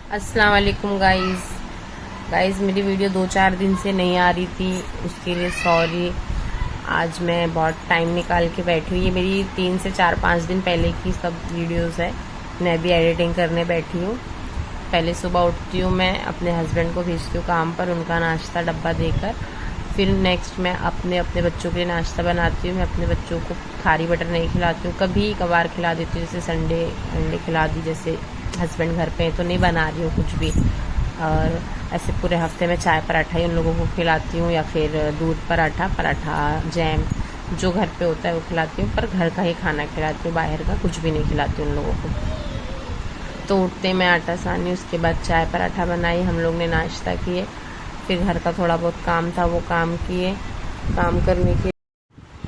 अस्सलाम वालेकुम गाइस मेरी वीडियो 2-4 दिन से नहीं आ रही थी, उसके लिए सॉरी। आज मैं बहुत टाइम निकाल के बैठी हूँ। ये मेरी 3 से 4-5 दिन पहले की सब वीडियोस है। मैं भी एडिटिंग करने बैठी हूँ। पहले सुबह उठती हूँ, मैं अपने हस्बैंड को भेजती हूँ काम पर, उनका नाश्ता डब्बा देकर। फिर नेक्स्ट मैं अपने बच्चों के लिए नाश्ता बनाती हूँ। मैं अपने बच्चों को खारी बटर नहीं खिलाती हूँ, कभी कभार खिला देती हूँ, जैसे संडे अंडे खिला दी, जैसे हस्बैंड घर पे हैं तो नहीं बना रही हूँ कुछ भी। और ऐसे पूरे हफ्ते में चाय पराठा ही उन लोगों को खिलाती हूँ, या फिर दूध पराठा जैम जो घर पे होता है वो खिलाती हूँ। पर घर का ही खाना खिलाती हूँ, बाहर का कुछ भी नहीं खिलाती उन लोगों को। तो उठते मैं आटा सानी, उसके बाद चाय पराठा बनाई, हम लोग ने नाश्ता किए। फिर घर का थोड़ा बहुत काम था वो काम किए। काम करने के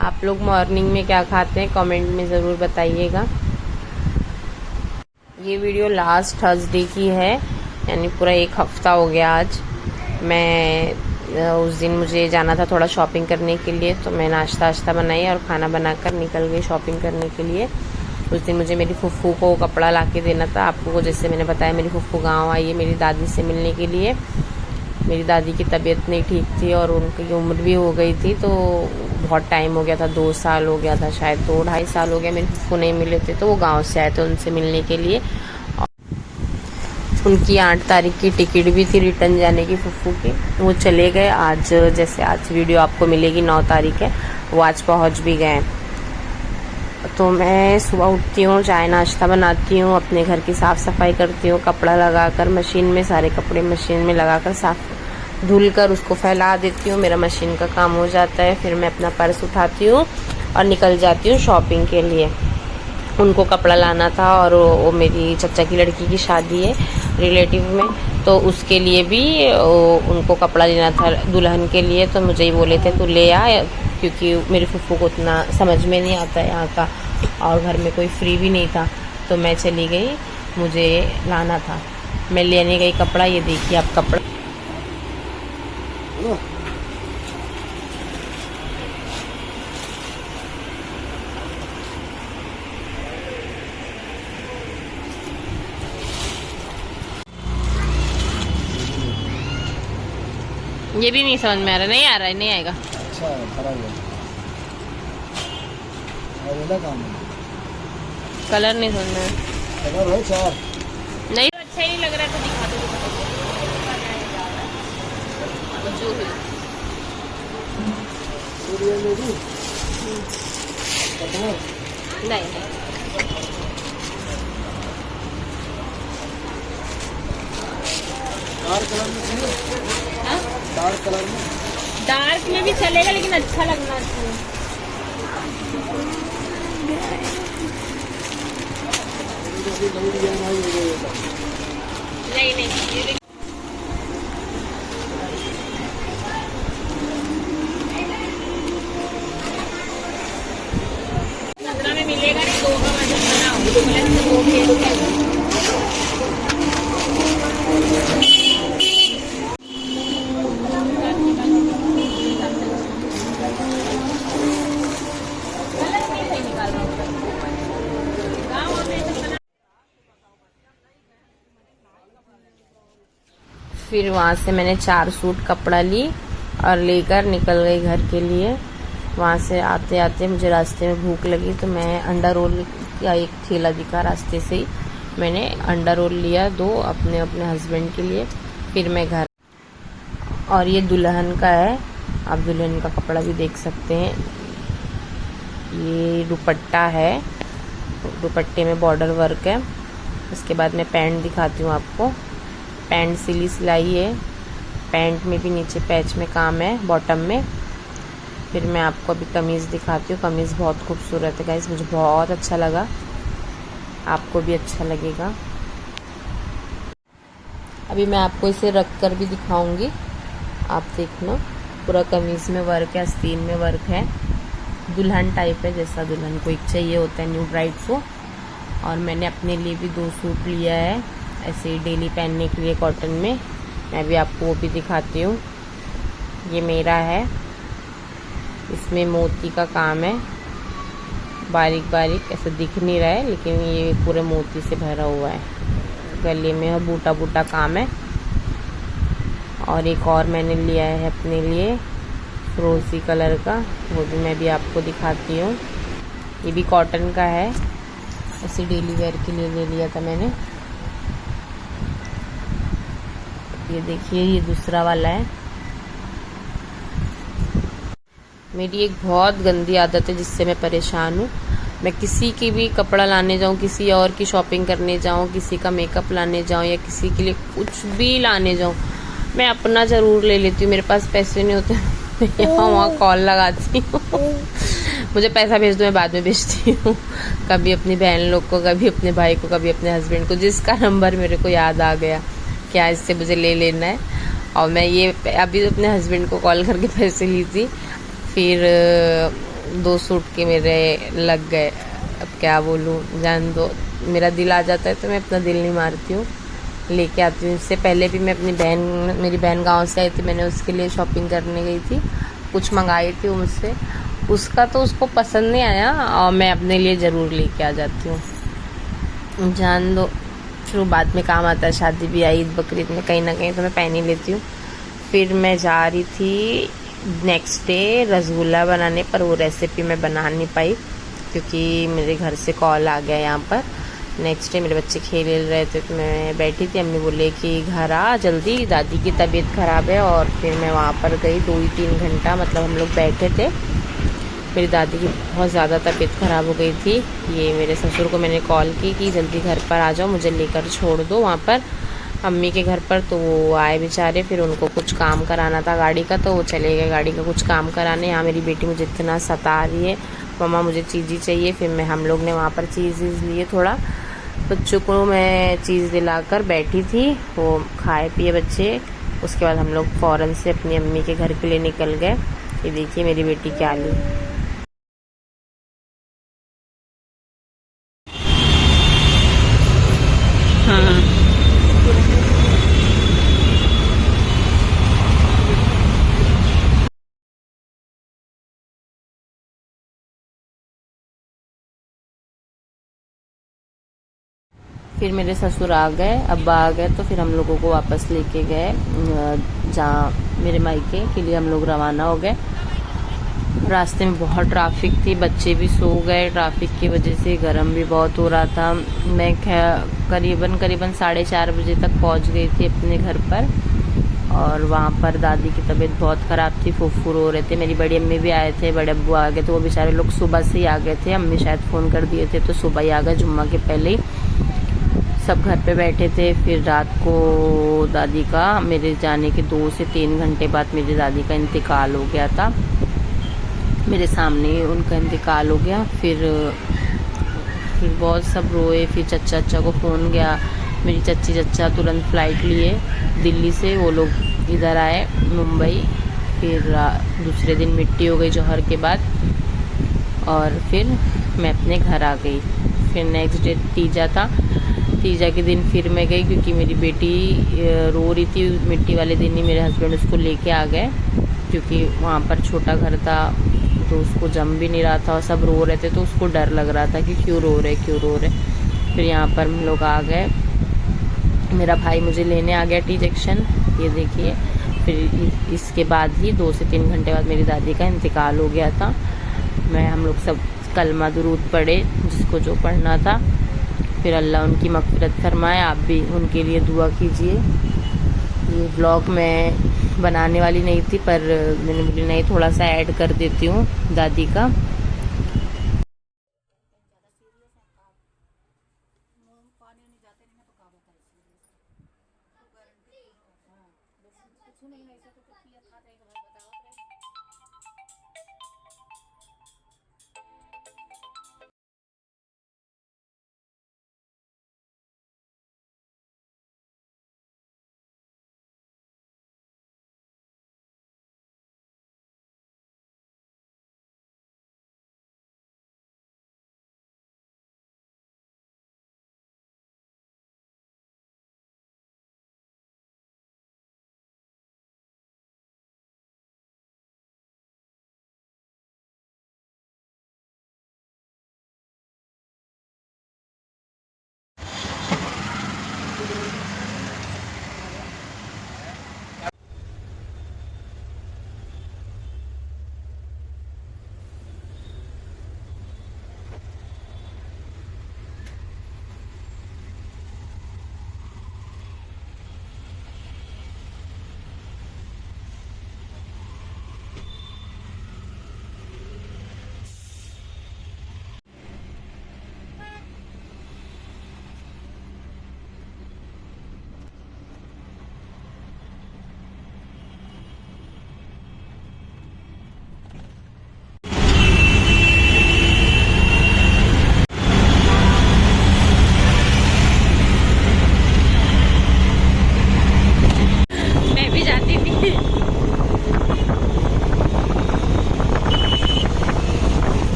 आप लोग मॉर्निंग में क्या खाते हैं कमेंट में ज़रूर बताइएगा। ये वीडियो लास्ट थर्सडे की है, यानी पूरा एक हफ्ता हो गया आज। मैं उस दिन मुझे जाना था थोड़ा शॉपिंग करने के लिए, तो मैं नाश्ता बनाई और खाना बनाकर निकल गई शॉपिंग करने के लिए। उस दिन मुझे मेरी फुफ्फू को कपड़ा ला के देना था। आपको जैसे मैंने बताया, मेरी फुफ्फू गांव आई है मेरी दादी से मिलने के लिए। मेरी दादी की तबीयत नहीं ठीक थी और उनकी उम्र भी हो गई थी, तो बहुत टाइम हो गया था, 2 साल हो गया था, शायद 2-2.5 साल हो गया मेरे फुफ्फू नहीं मिले थे। तो वो गांव से आए थे उनसे मिलने के लिए। उनकी 8 तारीख की टिकट भी थी रिटर्न जाने की फुफ्फू की, वो चले गए आज। जैसे आज वीडियो आपको मिलेगी 9 तारीख है, वो आज पहुंच भी गए। तो मैं सुबह उठती हूँ, चाय नाश्ता बनाती हूँ, अपने घर की साफ़ सफाई करती हूँ, कपड़ा लगाकर मशीन में, सारे कपड़े मशीन में लगाकर साफ धुल कर उसको फैला देती हूँ। मेरा मशीन का काम हो जाता है। फिर मैं अपना पर्स उठाती हूँ और निकल जाती हूँ शॉपिंग के लिए। उनको कपड़ा लाना था, और वो मेरी चचा की लड़की की शादी है रिलेटिव में, तो उसके लिए भी उनको कपड़ा लेना था दुल्हन के लिए। तो मुझे ही बोले थे तू ले आ, क्योंकि मेरी फुफ्फू को उतना समझ में नहीं आता है यहाँ का, और घर में कोई फ्री भी नहीं था। तो मैं चली गई, मुझे लाना था, मैं लेने गई कपड़ा। ये देखिए आप कपड़ा, ये भी नहीं समझ में आ रहा, नहीं आ रहा है, नहीं आएगा। अच्छा है, खराब है। काम है। कलर नहीं समझ में कलर है 4। नहीं, अच्छा ही नहीं लग रहा है तो दिखा दो। जो है नहीं डार्क कलर में चाहिए। हाँ? डार्क कलर में, डार्क में भी चलेगा, लेकिन अच्छा लगना चाहिए। नई डिजाइन आई है। नहीं ये देखिए। पंद्रह में मिलेगा नहीं, 2 का वजन बनाओ। फिर वहाँ से मैंने 4 सूट कपड़ा ली और लेकर निकल गई घर के लिए। वहाँ से आते आते मुझे रास्ते में भूख लगी, तो मैं अंडा रोल का एक ठेला दिखा रास्ते से ही, मैंने अंडा रोल लिया 2 अपने हस्बैंड के लिए। फिर मैं घर, और ये दुल्हन का है, आप दुल्हन का कपड़ा भी देख सकते हैं। ये दुपट्टा है, दुपट्टे में बॉर्डर वर्क है। उसके बाद मैं पैंट दिखाती हूँ आपको। पैंट सिलाई है, पैंट में भी नीचे पैच में काम है बॉटम में। फिर मैं आपको अभी कमीज़ दिखाती हूँ। कमीज़ बहुत खूबसूरत है गाइस, मुझे बहुत अच्छा लगा, आपको भी अच्छा लगेगा। अभी मैं आपको इसे रख कर भी दिखाऊंगी, आप देखना। पूरा कमीज़ में वर्क है, आस्तीन में वर्क है, दुल्हन टाइप है, जैसा दुल्हन को एक चाहिए होता है न्यू ब्राइड को। और मैंने अपने लिए भी 2 सूट लिया है ऐसे डेली पहनने के लिए कॉटन में, मैं भी आपको वो भी दिखाती हूँ। ये मेरा है, इसमें मोती का काम है, बारीक बारीक, ऐसा दिख नहीं रहा है लेकिन ये पूरे मोती से भरा हुआ है। गले में और बूटा बूटा काम है। और एक और मैंने लिया है अपने लिए फिरोजी कलर का, वो भी मैं भी आपको दिखाती हूँ। ये भी कॉटन का है, ऐसे डेली वेयर के लिए ले लिया था मैंने। ये देखिए ये दूसरा वाला है। मेरी एक बहुत गंदी आदत है जिससे मैं परेशान हूँ। मैं किसी की भी कपड़ा लाने जाऊँ, किसी और की शॉपिंग करने जाऊँ, किसी का मेकअप लाने जाऊँ या किसी के लिए कुछ भी लाने जाऊँ, मैं अपना ज़रूर ले लेती हूँ। मेरे पास पैसे नहीं होते, मैं यहाँ वहाँ कॉल लगाती हूँ। मुझे पैसा भेज दो, मैं बाद में भेजती हूँ। कभी अपनी बहन लोग को, कभी अपने भाई को, कभी अपने हस्बैंड को, जिसका नंबर मेरे को याद आ गया क्या इससे मुझे ले लेना है। और मैं ये अभी अपने हस्बैंड को कॉल करके पैसे ली थी, फिर 2 सूट के मेरे लग गए। अब क्या बोलूँ, जान दो। मेरा दिल आ जाता है तो मैं अपना दिल नहीं मारती हूँ, लेके आती हूँ। इससे पहले भी मैं अपनी मेरी बहन गांव से आई थी, मैंने उसके लिए शॉपिंग करने गई थी, कुछ मंगाई थी मुझसे, उसका तो उसको पसंद नहीं आया और मैं अपने लिए ज़रूर लेके आ जाती हूँ। जान दो, फिर बाद में काम आता है, शादी भी आई, ईद बकरीद में कहीं ना कहीं तो मैं पहन ही लेती हूँ। फिर मैं जा रही थी नेक्स्ट डे रसगुल्ला बनाने, पर वो रेसिपी मैं बना नहीं पाई क्योंकि मेरे घर से कॉल आ गया यहाँ पर। नेक्स्ट डे मेरे बच्चे खेल रहे थे तो मैं बैठी थी, अम्मी बोले कि घर आ जल्दी, दादी की तबीयत ख़राब है। और फिर मैं वहाँ पर गई, 2-3 घंटा मतलब हम लोग बैठे थे। मेरी दादी की बहुत ज़्यादा तबीयत ख़राब हो गई थी। ये मेरे ससुर को मैंने कॉल की कि जल्दी घर पर आ जाओ, मुझे लेकर छोड़ दो वहाँ पर अम्मी के घर पर। तो वो आए बेचारे, फिर उनको कुछ काम कराना था गाड़ी का, तो वो चले गए गाड़ी का कुछ काम कराने। यहाँ मेरी बेटी मुझे इतना सता रही है, मम्मा मुझे चीज़ ही चाहिए। फिर हम लोग ने वहाँ पर चीज़ लिए, थोड़ा बच्चों को मैं चीज़ दिलाकर बैठी थी, वो खाए पिए बच्चे। उसके बाद हम लोग फ़ौरन से अपनी अम्मी के घर के लिए निकल गए। ये देखिए मेरी बेटी क्या ली। हाँ, फिर मेरे ससुर आ गए, अब्बा आ गए, तो फिर हम लोगों को वापस लेके गए जहाँ मेरे मायके के लिए हम लोग रवाना हो गए। रास्ते में बहुत ट्रैफिक थी, बच्चे भी सो गए ट्रैफिक की वजह से, गर्म भी बहुत हो रहा था। मैं करीबन 4:30 बजे तक पहुंच गई थी अपने घर पर। और वहाँ पर दादी की तबीयत बहुत ख़राब थी, फुफुर हो रहे थे। मेरी बड़ी अम्मी भी आए थे, बड़े अब्बू आ गए थे, वो बेचारे लोग सुबह से ही आ गए थे। अम्मी शायद फ़ोन कर दिए थे तो सुबह ही आ गए, जुम्मा के पहले ही सब घर पे बैठे थे। फिर रात को दादी का, मेरे जाने के 2 से 3 घंटे बाद मेरी दादी का इंतकाल हो गया था, मेरे सामने ही उनका इंतकाल हो गया। फिर बहुत सब रोए। फिर चच्चा को फ़ोन गया, मेरी चच्ची चच्चा तुरंत फ़्लाइट लिए दिल्ली से, वो लोग इधर आए मुंबई। फिर दूसरे दिन मिट्टी हो गई जौहर के बाद, और फिर मैं अपने घर आ गई। फिर नेक्स्ट डे तीजा था, तीजा के दिन फिर मैं गई क्योंकि मेरी बेटी रो रही थी। मिट्टी वाले दिन ही मेरे हस्बैंड उसको लेके आ गए क्योंकि वहाँ पर छोटा घर था तो उसको जम भी नहीं रहा था और सब रो रहे थे, तो उसको डर लग रहा था कि क्यों रो रहे। फिर यहाँ पर हम लोग आ गए, मेरा भाई मुझे लेने आ गया टी जंक्शन, ये देखिए। फिर इसके बाद ही 2 से 3 घंटे बाद मेरी दादी का इंतकाल हो गया था। हम लोग सब कलमा दुरूद पढ़े, जिसको जो पढ़ना था। फिर अल्लाह उनकी मग़फ़िरत फरमाए, आप भी उनके लिए दुआ कीजिए। ये ब्लॉग मैं बनाने वाली नहीं थी, पर मैंने बोली नहीं, थोड़ा सा ऐड कर देती हूँ दादी का।